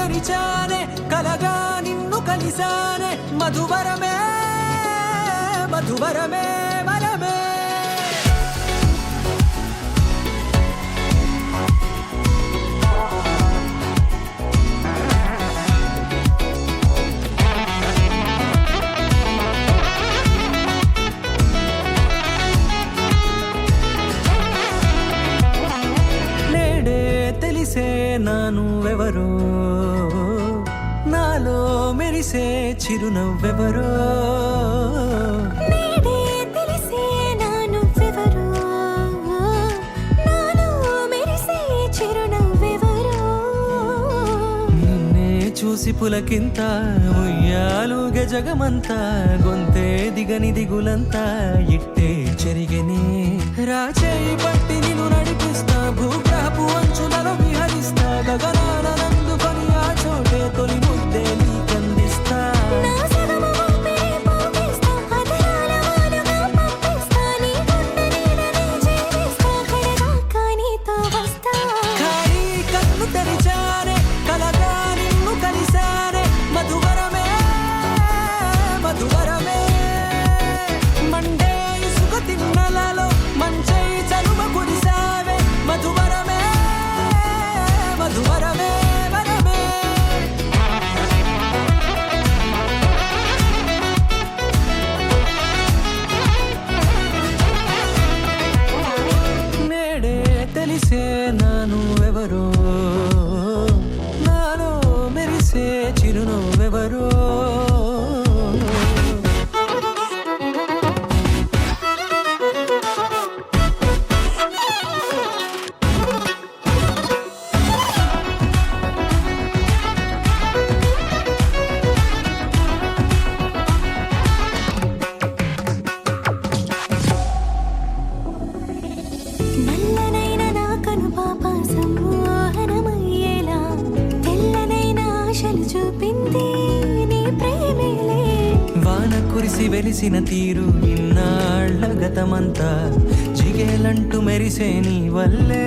తెరిచానే కలగా నిన్ను కలిసానే మధువరమే మధువరమే వరమే నానువెవరో నాలో మెరిసే చిరునవ్వెవరో నేడే తెలిసే నానువెవరో నాలో మెరిసే చిరునవ్వెవరో నిన్నే చూసి పులకింత ఉయ్యాలుగే జగమంతా గొంతే దిగని దిగులంతా ఇట్టే చెరిగెనే రాచేయి పట్టి నిన్ను నడిపిస్తా భూగ్రహపు అంచులలో విహరిస్తా గగనాన నందుకొని ఆ చోటే తొలి ముద్దే నీకందిస్తా నా సగమ ఊపిరి పోగిస్తా అదరాల వాలుగా పంపిస్తా నీ గుండె నీడనే చేరిస్తా కడదాకా నీతో వస్తా ఖాళీ కన్ను తెరిచానే కలగా నిన్ను కలిసానే మధువరమే మధువరమే మండే ఇసుక తిన్నలలో మంచై చలువ కురిసావే మధువరమే మధువరమే వరమే నేడే తెలిసే నానువెవరో నాలో మెరిసే చిరునవ్వెవరో నల్లనైన నా కనుపాప సమ్మోహనమయ్యేలా తెల్లనైన ఆశలు చూపింది నీ ప్రేమేలే వాన కురిసి వెలిసిన తీరు ఇన్నాళ్ల గతమంతా జిగేలంటూ మెరిసే నీ వల్లే